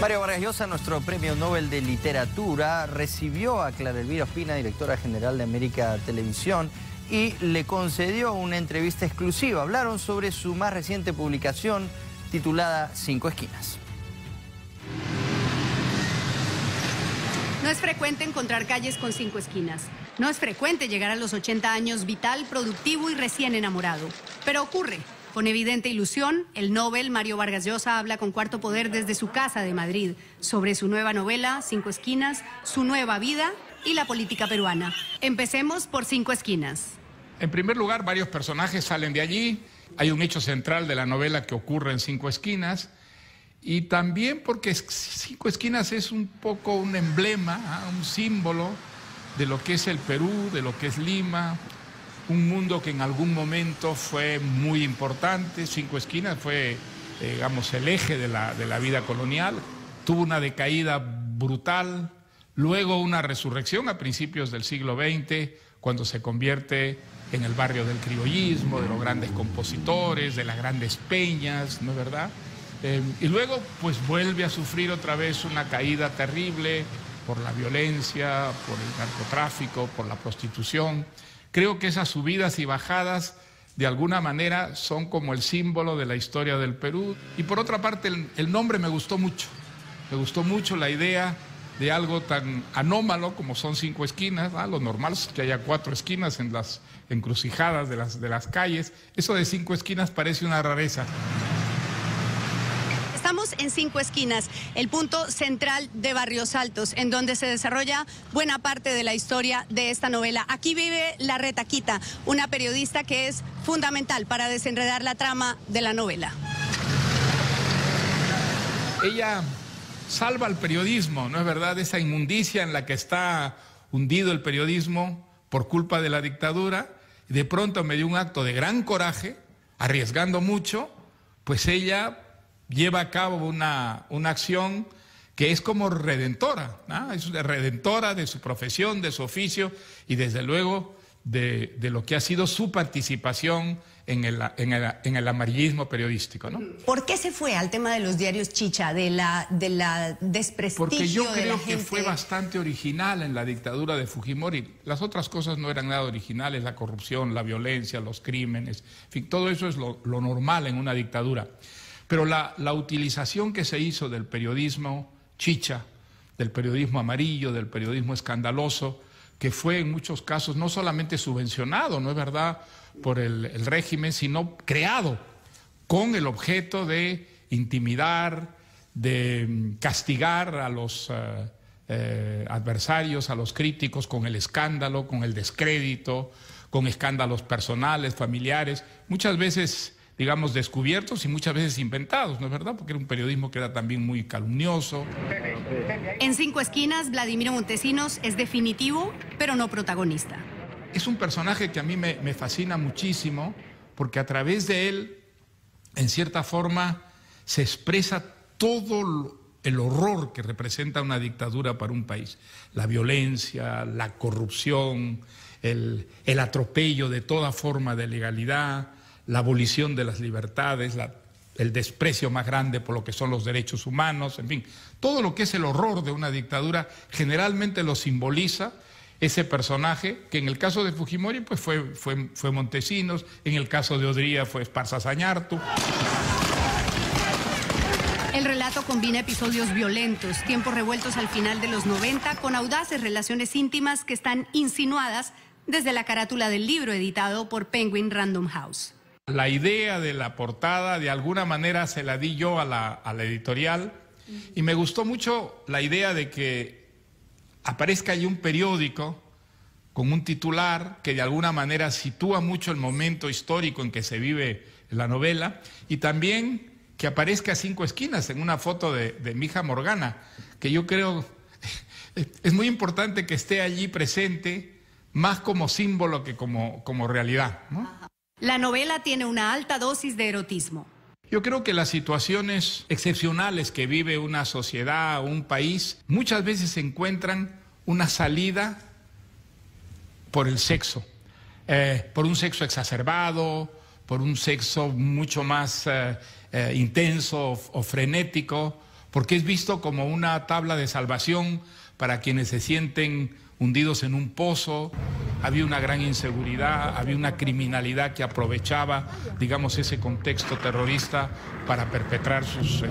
Mario Vargas Llosa, nuestro premio Nobel de Literatura, recibió a Clara Elvira Ospina, directora general de América Televisión, y le concedió una entrevista exclusiva. Hablaron sobre su más reciente publicación titulada Cinco Esquinas. No es frecuente encontrar calles con 5 esquinas. No es frecuente llegar a los 80 años vital, productivo y recién enamorado. Pero ocurre. Con evidente ilusión, el Nobel Mario Vargas Llosa habla con Cuarto Poder desde su casa de Madrid sobre su nueva novela, Cinco Esquinas, su nueva vida y la política peruana. Empecemos por Cinco Esquinas. En primer lugar, varios personajes salen de allí. Hay un hecho central de la novela que ocurre en Cinco Esquinas. Y también porque Cinco Esquinas es un poco un emblema, un símbolo de lo que es el Perú, de lo que es Lima, un mundo que en algún momento fue muy importante. Cinco Esquinas fue, digamos, el eje de la vida colonial. Tuvo una decaída brutal, luego una resurrección a principios del siglo XX, cuando se convierte en el barrio del criollismo, de los grandes compositores, de las grandes peñas, ¿no es verdad? Y luego pues vuelve a sufrir otra vez una caída terrible por la violencia, por el narcotráfico, por la prostitución. Creo que esas subidas y bajadas de alguna manera son como el símbolo de la historia del Perú. Y por otra parte el nombre me gustó mucho. Me gustó mucho la idea de algo tan anómalo como son cinco esquinas. Lo normal es que haya 4 esquinas en las encrucijadas de las calles. Eso de 5 esquinas parece una rareza. Estamos en Cinco Esquinas, el punto central de Barrios Altos, en donde se desarrolla buena parte de la historia de esta novela. Aquí vive la Retaquita, una periodista que es fundamental para desenredar la trama de la novela. Ella salva al periodismo, ¿no es verdad? Esa inmundicia en la que está hundido el periodismo por culpa de la dictadura. De pronto, me dio un acto de gran coraje, arriesgando mucho, pues ella lleva a cabo una acción que es como redentora, ¿no? Es redentora de su profesión, de su oficio y desde luego de lo que ha sido su participación en el amarillismo periodístico, ¿no? ¿Por qué se fue al tema de los diarios chicha, de la desprestigio? Porque yo de creo la que gente? fue bastante original en la dictadura de Fujimori. Las otras cosas no eran nada originales, la corrupción, la violencia, los crímenes, en fin, todo eso es lo normal en una dictadura. Pero la utilización que se hizo del periodismo chicha, del periodismo amarillo, del periodismo escandaloso, que fue en muchos casos no solamente subvencionado, ¿no es verdad?, por el régimen, sino creado con el objeto de intimidar, de castigar a los adversarios, a los críticos, con el escándalo, con el descrédito, con escándalos personales, familiares, muchas veces, digamos, descubiertos y muchas veces inventados, ¿no es verdad? Porque era un periodismo que era también muy calumnioso. En Cinco Esquinas, Vladimiro Montesinos es definitivo, pero no protagonista. Es un personaje que a mí me fascina muchísimo, porque a través de él, en cierta forma, se expresa todo el horror que representa una dictadura para un país. La violencia, la corrupción, el atropello de toda forma de legalidad, la abolición de las libertades, el desprecio más grande por lo que son los derechos humanos, en fin, todo lo que es el horror de una dictadura generalmente lo simboliza ese personaje, que en el caso de Fujimori pues fue Montesinos, en el caso de Odría fue Esparza Zañartu. El relato combina episodios violentos, tiempos revueltos al final de los 90, con audaces relaciones íntimas que están insinuadas desde la carátula del libro editado por Penguin Random House. La idea de la portada de alguna manera se la di yo a la editorial y me gustó mucho la idea de que aparezca allí un periódico con un titular que de alguna manera sitúa mucho el momento histórico en que se vive la novela y también que aparezca Cinco Esquinas en una foto de mi hija Morgana, que yo creo es muy importante que esté allí presente más como símbolo que como realidad, ¿no? La novela tiene una alta dosis de erotismo. Yo creo que las situaciones excepcionales que vive una sociedad o un país muchas veces encuentran una salida por el sexo, por un sexo exacerbado, por un sexo mucho más intenso o frenético, porque es visto como una tabla de salvación para quienes se sienten hundidos en un pozo. Había una gran inseguridad, había una criminalidad que aprovechaba, digamos, ese contexto terrorista para perpetrar sus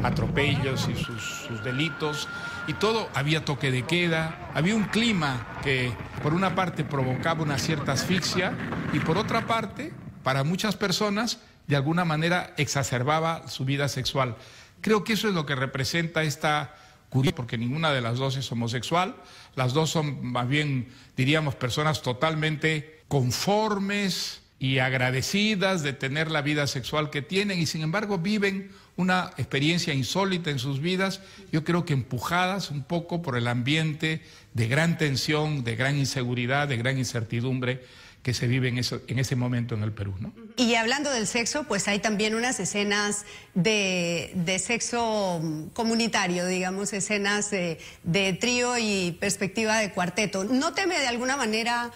atropellos y sus delitos. Y todo, había toque de queda, había un clima que por una parte provocaba una cierta asfixia y por otra parte, para muchas personas, de alguna manera exacerbaba su vida sexual. Creo que eso es lo que representa esta curiosa, porque ninguna de las dos es homosexual, las dos son más bien, diríamos, personas totalmente conformes y agradecidas de tener la vida sexual que tienen y sin embargo viven una experiencia insólita en sus vidas, yo creo que empujadas un poco por el ambiente de gran tensión, de gran inseguridad, de gran incertidumbre que se vive en ese momento en el Perú, ¿no? Y hablando del sexo, pues hay también unas escenas de sexo comunitario, digamos, escenas de trío y perspectiva de cuarteto. ¿No teme de alguna manera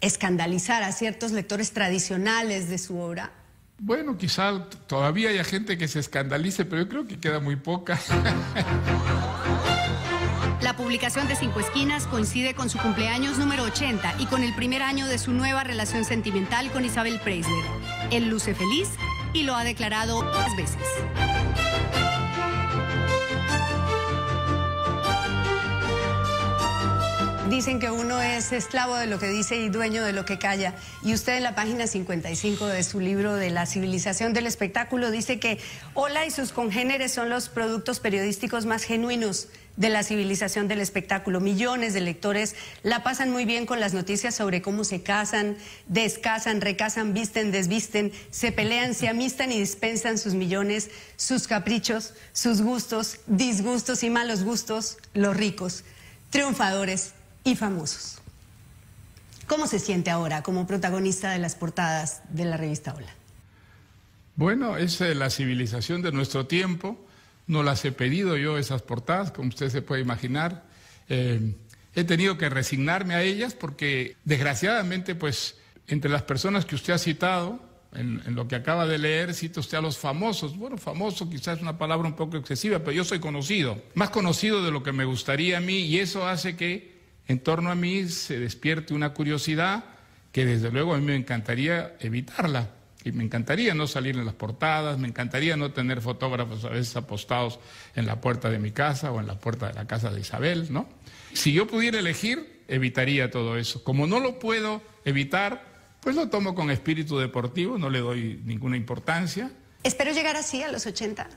escandalizar a ciertos lectores tradicionales de su obra? Bueno, quizá todavía haya gente que se escandalice, pero yo creo que queda muy poca. La publicación de Cinco Esquinas coincide con su cumpleaños número 80 y con el primer año de su nueva relación sentimental con Isabel Preisler. Él luce feliz y lo ha declarado varias veces. Dicen que uno es esclavo de lo que dice y dueño de lo que calla. Y usted en la página 55 de su libro de La civilización del espectáculo dice que Ola y sus congéneres son los productos periodísticos más genuinos de la civilización del espectáculo. Millones de lectores la pasan muy bien con las noticias sobre cómo se casan, descasan, recasan, visten, desvisten, se pelean, se amistan y dispensan sus millones, sus caprichos, sus gustos, disgustos y malos gustos, los ricos, triunfadores y famosos. ¿Cómo se siente ahora como protagonista de las portadas de la revista Ola? Bueno, es la civilización de nuestro tiempo. No las he pedido yo, esas portadas, como usted se puede imaginar. He tenido que resignarme a ellas porque, desgraciadamente, pues, entre las personas que usted ha citado, en lo que acaba de leer, cita usted a los famosos. Bueno, famoso quizás es una palabra un poco excesiva, pero yo soy conocido. Más conocido de lo que me gustaría a mí, y eso hace que en torno a mí se despierte una curiosidad que, desde luego, a mí me encantaría evitarla. Y me encantaría no salir en las portadas, me encantaría no tener fotógrafos a veces apostados en la puerta de mi casa o en la puerta de la casa de Isabel, ¿no? Si yo pudiera elegir, evitaría todo eso. Como no lo puedo evitar, pues lo tomo con espíritu deportivo, no le doy ninguna importancia. ¿Espero llegar así a los 80?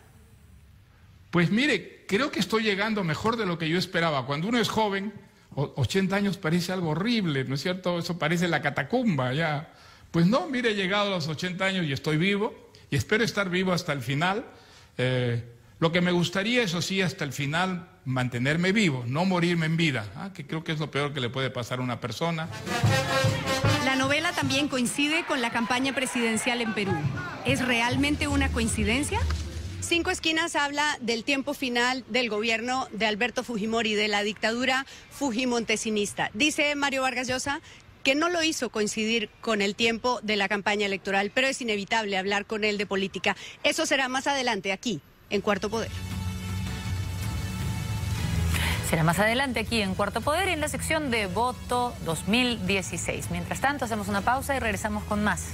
Pues mire, creo que estoy llegando mejor de lo que yo esperaba. Cuando uno es joven, 80 años parece algo horrible, ¿no es cierto? Eso parece la catacumba ya. Pues no, mire, he llegado a los 80 años y estoy vivo, y espero estar vivo hasta el final. Lo que me gustaría, eso sí, hasta el final, mantenerme vivo, no morirme en vida, que creo que es lo peor que le puede pasar a una persona. La novela también coincide con la campaña presidencial en Perú. ¿Es realmente una coincidencia? Cinco Esquinas habla del tiempo final del gobierno de Alberto Fujimori, de la dictadura fujimontesinista. Dice Mario Vargas Llosa que no lo hizo coincidir con el tiempo de la campaña electoral, pero es inevitable hablar con él de política. Eso será más adelante, aquí, en Cuarto Poder. Será más adelante aquí en Cuarto Poder y en la sección de Voto 2016. Mientras tanto, hacemos una pausa y regresamos con más.